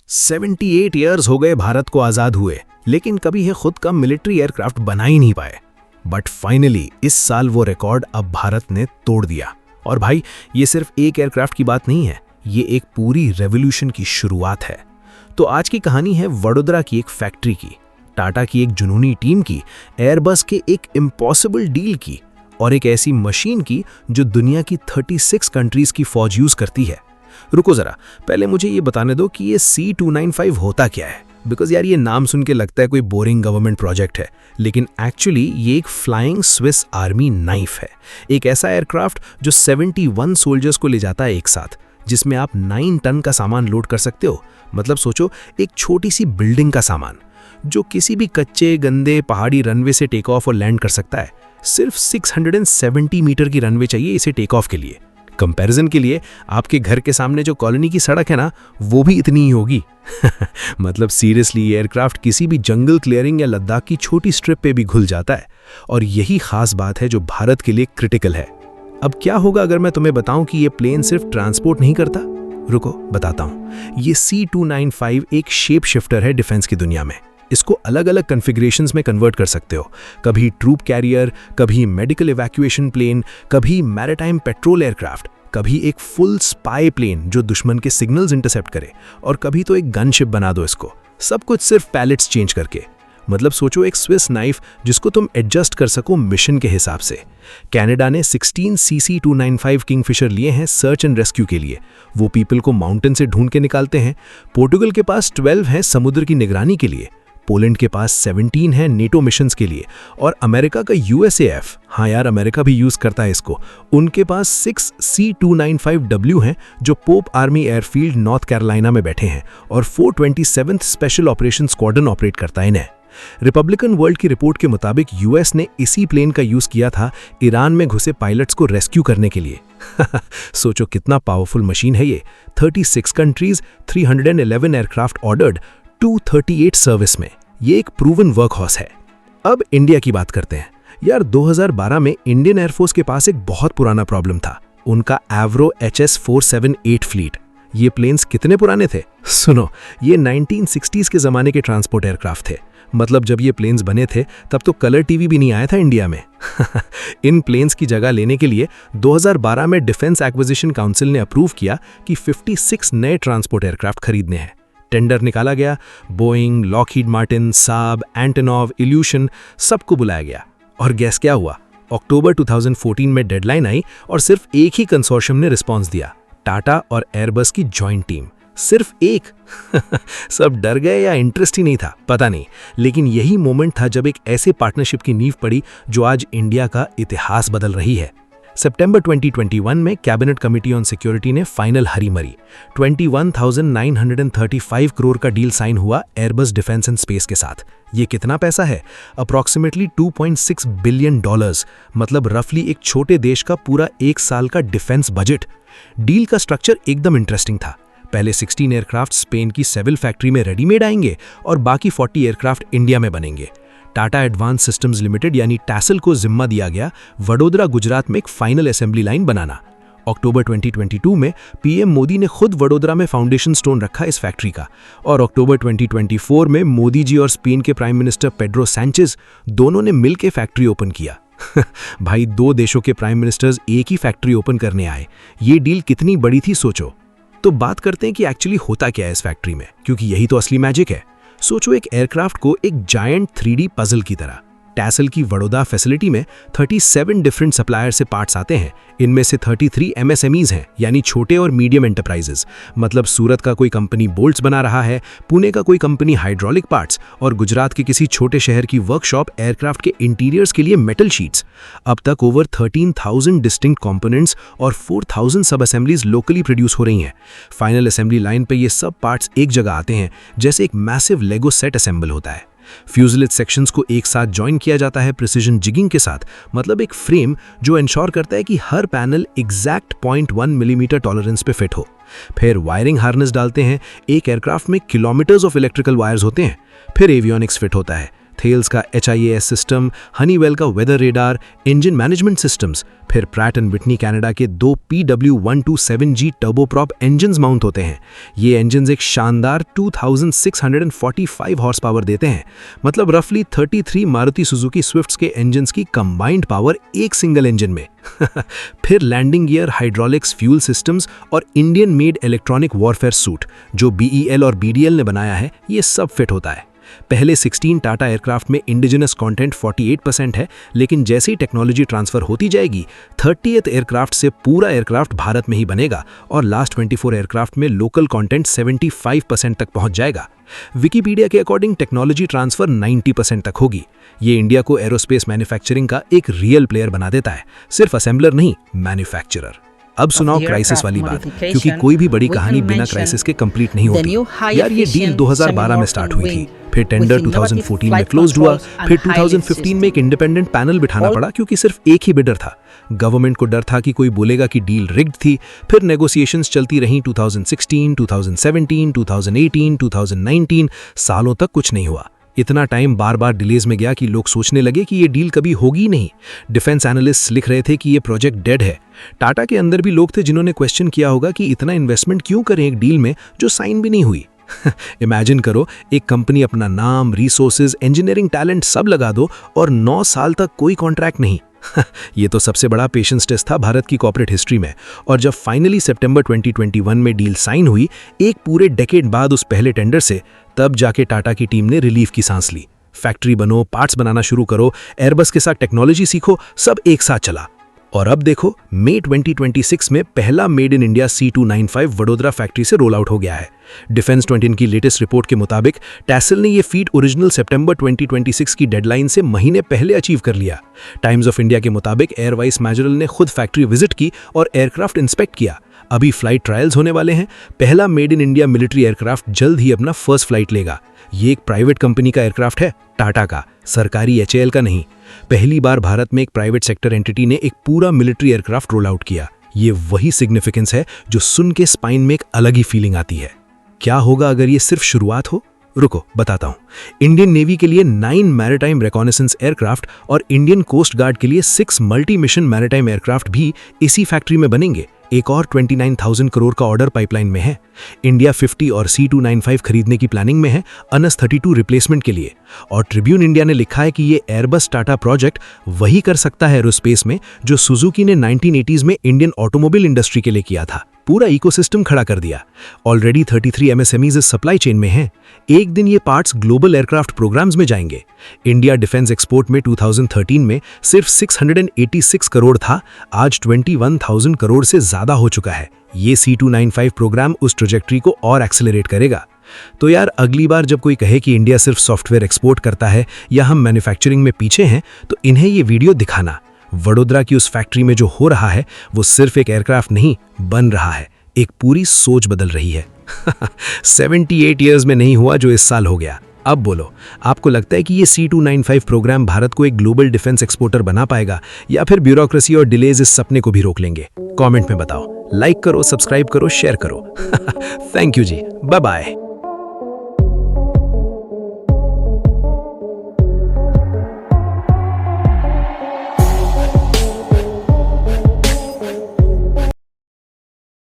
78 years हो गए भारत को आज़ाद हुए, लेकिन कभी ये खुद का मिलिट्री एयरक्राफ्ट बना ही नहीं पाए। बट फाइनली इस साल वो रिकॉर्ड अब भारत ने तोड़ दिया। और भाई, ये सिर्फ एक एयरक्राफ्ट की बात नहीं है, ये एक पूरी रेवोल्यूशन की शुरुआत है। तो आज की कहानी है वडोदरा की एक फैक्ट्री की, टाटा की एक जुनूनी टीम की, एयरबस के एक इम्पॉसिबल डील की और एक ऐसी मशीन की जो दुनिया की 36 कंट्रीज की फौज यूज करती है। रुको जरा, पहले मुझे ये बताने दो कि ये C295 होता क्या है। बिकॉज यार, ये नाम सुन के लगता है कोई बोरिंग गवर्नमेंट प्रोजेक्ट है, लेकिन एक्चुअली ये एक फ्लाइंग स्विस आर्मी नाइफ है। एक ऐसा एयरक्राफ्ट जो 71 सोल्जर्स को ले जाता है एक साथ, जिसमें आप 9 टन का सामान लोड कर सकते हो। मतलब सोचो, एक छोटी सी बिल्डिंग का सामान जो किसी भी कच्चे गंदे पहाड़ी रनवे से टेक ऑफ और लैंड कर सकता है। सिर्फ 670 मीटर की रनवे चाहिए इसे टेक ऑफ के लिए। कंपैरिजन के लिए, आपके घर के सामने जो कॉलोनी की सड़क है ना, वो भी इतनी ही होगी। मतलब सीरियसली, ये एयरक्राफ्ट किसी भी जंगल क्लियरिंग या लद्दाख की छोटी स्ट्रिप पे भी घुल जाता है। और यही खास बात है जो भारत के लिए क्रिटिकल है। अब क्या होगा अगर मैं तुम्हें बताऊं कि ये प्लेन सिर्फ ट्रांसपोर्ट नहीं करता? रुको, बताता हूं। ये C295 एक शेप शिफ्टर है डिफेंस की दुनिया में। इसको अलग अलग कॉन्फ़िगरेशंस में कन्वर्ट कर सकते हो। कभी ट्रूप कैरियर, कभी मेडिकल इवैक्यूएशन प्लेन, कभी मैरिटाइम पेट्रोल एयरक्राफ्ट, कभी एक फुल स्पाई प्लेन जो दुश्मन के सिग्नल्स इंटरसेप्ट करे, और कभी तो एक गनशिप बना दो इसको। सब कुछ सिर्फ पैलेट्स चेंज करके। मतलब सोचो, एक स्विस नाइफ जिसको तुम एडजस्ट कर सको मिशन के हिसाब से। कनाडा ने 16 CC295 किंगफिशर लिए हैं सर्च एंड रेस्क्यू के लिए। वो पीपल को माउंटेन से ढूंढ के निकालते हैं। पोर्टुगल के पास 12 हैं समुद्र की निगरानी के लिए। पोलैंड के पास 17 है नेटो मिशंस के लिए। और अमेरिका का USAF, हाँ यार, अमेरिका भी यूज करता है इसको, उनके पास 6 C295W हैं जो pope army airfield north Carolina में बैठे हैं, और 427th special operation squadron operate करता है इन्हें। रिपब्लिकन वर्ल्ड की रिपोर्ट के मुताबिक US ने इसी प्लेन का यूज किया था ईरान में घुसे पायलट्स को रेस्क्यू करने के लिए। सोचो कितना पावरफुल मशीन है ये। 36 कंट्रीज, 311 एयरक्राफ्ट ऑर्डर्ड, 238 सर्विस में। ये एक प्रूवन वर्कहॉर्स है। अब इंडिया की बात करते हैं। यार, 2012 में इंडियन एयरफोर्स के पास एक बहुत पुराना प्रॉब्लम था, उनका एवरो HS-478 फ्लीट। ये प्लेन्स कितने पुराने थे? सुनो, ये 1960s के ज़माने के ट्रांसपोर्ट एयरक्राफ्ट थे। मतलब जब ये प्लेन्स बने थे तब तो कलर टीवी भी नहीं आया था इंडिया में। इन प्लेन्स की जगह लेने के लिए 2012 में डिफेंस एक्विजिशन काउंसिल ने अप्रूव किया कि 56 नए ट्रांसपोर्ट एयरक्राफ्ट खरीदने हैं। टेंडर निकाला गया। बोइंग, लॉकहीड मार्टिन, साब, एंटोनॉव, इल्यूशन, सबको बुलाया गया। और गैस क्या हुआ? अक्टूबर 2014 में डेडलाइन आई और सिर्फ एक ही कंसोर्शियम ने रिस्पॉन्स दिया, टाटा और एयरबस की जॉइंट टीम। सिर्फ एक। सब डर गए या इंटरेस्ट ही नहीं था, पता नहीं। लेकिन यही मोमेंट था जब एक ऐसे पार्टनरशिप की नींव पड़ी जो आज इंडिया का इतिहास बदल रही है। सितंबर 2021 में कैबिनेट कमेटी ऑन सिक्योरिटी ने फाइनल हरी मरी। 21,935 करोड़ का डील साइन हुआ एयरबस डिफेंस एंड स्पेस के साथ। ये कितना पैसा है? Approximately $2.6 billion. मतलब रफली एक छोटे देश का पूरा एक साल का डिफेंस बजट। डील का स्ट्रक्चर एकदम इंटरेस्टिंग था। पहले 16 एयरक्राफ्ट स्पेन की सेविल फैक्ट्री में रेडीमेड आएंगे और बाकी 40 एयरक्राफ्ट इंडिया में बनेंगे। टाटा एडवांस सिस्टम्स लिमिटेड यानी टैसल को जिम्मा दिया गया वडोदरा, गुजरात में एक फाइनल असेंबली लाइन बनाना। अक्टूबर 2022 में PM मोदी ने खुद वडोदरा में फाउंडेशन स्टोन रखा इस फैक्ट्री का। और अक्टूबर 2024 में मोदी जी और स्पेन के प्राइम मिनिस्टर पेड्रो सैंचेज दोनों ने मिलकर फैक्ट्री ओपन किया। भाई, 2 देशों के प्राइम मिनिस्टर्स एक ही फैक्ट्री ओपन करने आए। ये डील कितनी बड़ी थी सोचो। तो बात करते हैं कि एक्चुअली होता क्या है इस फैक्ट्री में, क्योंकि यही तो असली मैजिक है। सोचो, एक एयरक्राफ्ट को एक जायंट 3D पजल की तरह। टैसल की वडोदरा फैसिलिटी में 37 डिफरेंट सप्लायर से पार्ट्स आते हैं। इनमें से 33 MSMEs हैं, यानी छोटे और मीडियम एंटरप्राइजेस। मतलब सूरत का कोई कंपनी बोल्ट्स बना रहा है, पुणे का कोई कंपनी हाइड्रोलिक पार्ट्स, और गुजरात के किसी छोटे शहर की वर्कशॉप एयरक्राफ्ट के इंटीरियर्स के लिए मेटल शीट्स। अब तक ओवर 13,000 डिस्टिंक्ट कंपोनेंट्स और 4,000 सब असेंबलीज लोकली प्रोड्यूस हो रही हैं। फाइनल असेंबली लाइन पे ये सब पार्ट्स एक जगह आते हैं, जैसे एक मैसिव लेगो सेट असेंबल होता है। फ्यूजलेज सेक्शंस को एक साथ जॉइन किया जाता है प्रिसिजन जिगिंग के साथ। मतलब एक फ्रेम जो इंश्योर करता है कि हर पैनल एग्जैक्ट 0.1 मिलीमीटर टॉलरेंस पे फिट हो। फिर वायरिंग हार्नेस डालते हैं। एक एयरक्राफ्ट में किलोमीटर्स ऑफ इलेक्ट्रिकल वायर्स होते हैं। फिर एवियोनिक्स फिट होता है। थेल्स का HIAS सिस्टम, हनीवेल का weather radar, engine management systems, फिर प्रैट एंड विटनी कनाडा के 2 PW127G टर्बोप्रॉप इंजन्स माउंट होते हैं। ये इंजन्स एक शानदार 2645 हॉर्स पावर देते हैं, मतलब रफली 33 मारुति सुजुकी स्विफ्ट्स के इंजन्स की कंबाइंड पावर एक सिंगल इंजन में। फिर landing gear, hydraulics, fuel systems और Indian made electronic warfare suite जो BEL और BDL ने बनाया है, ये सब फिट होता है। पहले 16 टाटा एयरक्राफ्ट में इंडिजिनस कंटेंट 48% है, लेकिन जैसे ही टेक्नोलॉजी ट्रांसफर होती जाएगी 30th एयरक्राफ्ट से पूरा एयरक्राफ्ट भारत में ही बनेगा और लास्ट 24 एयरक्राफ्ट में लोकल कंटेंट 75% तक पहुंच जाएगा। विकिपीडिया के अकॉर्डिंग टेक्नोलॉजी ट्रांसफर 90% तक होगी। ये इंडिया को एरोस्पेस मैन्युफैक्चरिंग का एक रियल प्लेयर बना देता है, सिर्फ असेंबलर नहीं, मैन्युफैक्चरर। अब सुनाओ क्राइसिस वाली बात, क्योंकि कोई भी बड़ी कहानी बिना क्राइसिस के कंप्लीट नहीं होती। यार ये डील 2012 में स्टार्ट हुई थी, फिर टेंडर 2014 में क्लोज्ड हुआ, फिर 2015 में एक इंडिपेंडेंट पैनल बिठाना पड़ा क्योंकि सिर्फ एक ही बिडर था। गवर्नमेंट को डर था कि कोई बोलेगा कि डील रिग्ड थी। फिर नेगोशिएशंस चलती रहीं 2016, 2017, 2018, 2019, सालों तक कुछ नहीं हुआ। इतना टाइम बार बार डिलेज में गया कि लोग सोचने लगे कि ये डील कभी होगी नहीं। डिफेंस एनालिस्ट लिख रहे थे कि ये प्रोजेक्ट डेड है। टाटा के अंदर भी लोग थे जिन्होंने क्वेश्चन किया होगा कि इतना इन्वेस्टमेंट क्यों करें एक डील में जो साइन भी नहीं हुई। इमेजिन करो, एक कंपनी अपना नाम, रिसोर्सेज, इंजीनियरिंग टैलेंट सब लगा दो और 9 साल तक कोई कॉन्ट्रैक्ट नहीं। ये तो सबसे बड़ा पेशेंस टेस्ट था भारत की कॉर्पोरेट हिस्ट्री में। और जब फाइनली सितंबर 2021 में डील साइन हुई, एक पूरे डेकेड बाद उस पहले टेंडर से, तब जाके टाटा की टीम ने रिलीफ की सांस ली। फैक्ट्री बनो, पार्ट्स बनाना शुरू करो, एयरबस के साथ टेक्नोलॉजी सीखो, सब एक साथ चला। और अब देखो, मई 2026 में पहला made in India C295 Vadodara factory से रोल आउट हो गया है। डिफेंस 20 की लेटेस्ट रिपोर्ट के मुताबिक टैसल ने ये फीट ओरिजिनल सितंबर 2026 की डेडलाइन से महीने पहले अचीव कर लिया। टाइम्स ऑफ इंडिया के मुताबिक एयर वाइस मैजरल ने खुद फैक्ट्री विजिट की और एयरक्राफ्ट इंस्पेक्ट किया। अभी फ्लाइट ट्रायल्स होने वाले हैं। पहला made in India military aircraft जल्द ही अपना फर्स्ट फ्लाइट लेगा। ये एक प्राइवेट कंपनी का एयरक्राफ्ट है, टाटा का, सरकारी HAL का नहीं। पहली बार भारत में एक प्राइवेट सेक्टर एंटिटी ने एक पूरा मिलिट्री एयरक्राफ्ट रोल आउट किया। ये वही सिग्निफिकेंस है जो सुन के स्पाइन में एक अलग ही फीलिंग आती है। क्या होगा अगर ये सिर्फ शुरुआत हो? रुको बताता हूं। इंडियन नेवी के लिए 9 मैरिटाइम रिकॉनेसेंस एयरक्राफ्ट और इंडियन कोस्ट गार्ड के लिए 6 मल्टी मिशन मैरिटाइम एयरक्राफ्ट भी इसी फैक्ट्री में बनेंगे। एक और 29,000 करोड़ का ऑर्डर पाइपलाइन में है। इंडिया 50 और C295 खरीदने की प्लानिंग में है अनस 32 रिप्लेसमेंट के लिए। और ट्रिब्यून इंडिया ने लिखा है कि ये एयरबस टाटा प्रोजेक्ट वही कर सकता है एरोस्पेस में जो सुजुकी ने 1980s में इंडियन ऑटोमोबाइल इंडस्ट्री के लिए किया था। पूरा इकोसिस्टम खड़ा कर दिया। ऑलरेडी 33 MSMEs इस सप्लाई चेन में हैं। एक दिन ये पार्ट्स ग्लोबल एयरक्राफ्ट प्रोग्राम्स में जाएंगे। इंडिया डिफेंस एक्सपोर्ट में 2013 में सिर्फ 686 करोड़ था, आज 21,000 करोड़ से ज्यादा हो चुका है। ये C295 प्रोग्राम उस ट्रेजेक्टरी को और एक्सेलरेट करेगा। तो यार, अगली बार जब कोई कहे कि इंडिया सिर्फ सॉफ्टवेयर एक्सपोर्ट करता है या हम मैन्युफैक्चरिंग में पीछे हैं, तो इन्हें ये वीडियो दिखाना। वडोदरा की उस फैक्ट्री में जो हो रहा है वो सिर्फ एक एयरक्राफ्ट नहीं बन रहा है, एक पूरी सोच बदल रही है। 78 ईयर्स में नहीं हुआ जो इस साल हो गया। अब बोलो, आपको लगता है कि ये C295 प्रोग्राम भारत को एक ग्लोबल डिफेंस एक्सपोर्टर बना पाएगा या फिर ब्यूरोक्रेसी और डिलेज इस सपने को भी रोक लेंगे? कमेंट में बताओ। लाइक करो, सब्सक्राइब करो, शेयर करो। Thank you ji, bye bye.